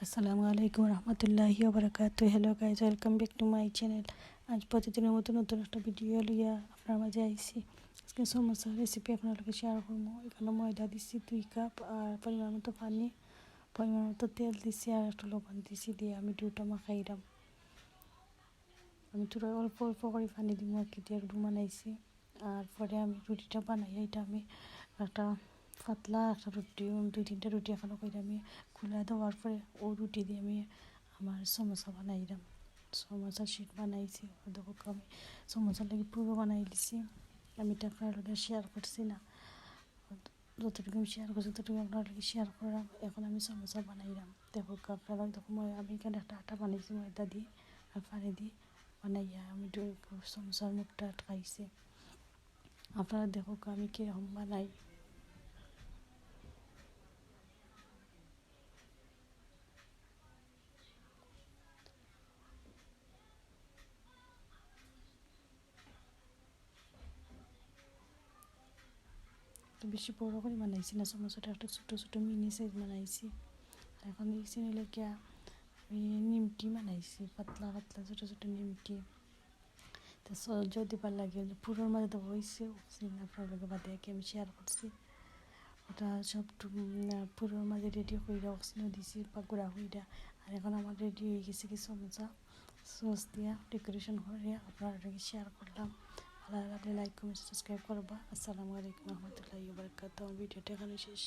আসসালামু আলাইকুম রহমতুল্লাহি ওবরাকাতুহু। Hello guys, welcome back to my channel. আজ প্রতিদিনের মতো নতুন একটা ভিডিও লিয়া আপনার মাঝে আইছি। আজকে সমোসা রেসিপি আপনাদেরকে শেয়ার করবো। এখানে ময়দা দিচ্ছি 2 কাপ, আর পরিমাণ মতো পানি, পরিমাণ মতো তেল দিচ্ছি, আর একটু লবণ দিচ্ছি। দিয়ে আমি ডুটা মাখাইলাম। আমি চুড়ায় অল্প অল্প করে পানি দিব আর কি, দিয়ে ডু বানাইছি। আর পরে আমি রুটিটা বানাই, এটা আমি একটা পাতলা একটা রুটি, 2-3টা রুটি এখনও করে আমি খুলে দেওয়ার পরে ও রুটি দিয়ে আমি আমার সমোসা বানাইলাম। সমোসা শিট বানাইছি, দেখো আমি সমোসার লাগে পুরো বানাই দিছি। আমি এটা আপনার লগে শেয়ার করছি না, যতটুকু আমি শেয়ার করছি ততটুকু আপনার লগে শেয়ার করলাম। এখন আমি সমোসা বানাইলাম, দেখো আপনারা দেখো আমি এখানে একটা আটা বানাইছি ময়দা দিয়ে আর পানি দিয়ে বানাইয়া আমি সমোসার মুখটা আটকাইছি। আপনারা দেখো আমি কীরকম বানাই। বেশি বড় করে বানাইছি না, সমোসাটা একটা ছোটো ছোটো মিনি সাইজ বানাইছি। আর এখন দেখছি নিলে গিয়া আমি নিমকি বানাইছি, পাতলা পাতলা ছোটো ছোটো নিমকি। তো যদি ভাল লাগে পুরোর মাঝে তো হয়েছে, আপনার লগে বাদে আমি শেয়ার করছি। ওটা সব পুরোর মাঝে রেডি হইয়া অক্সিজেন দিছি বা গুঁড়া হইয়া। আর এখন আমার রেডি হয়ে গেছে কি সমোসা সস দিয়া ডেকোরেশন করে আপনার শেয়ার করলাম। ভালো লাগলে লাইক কমেন্ট সাবস্ক্রাইব করবা। আসসালামু আলাইকুম রহমতুল্লাহি ওয়া বারাকাতুহু। আমার ভিডিওটা এখানে শেষ।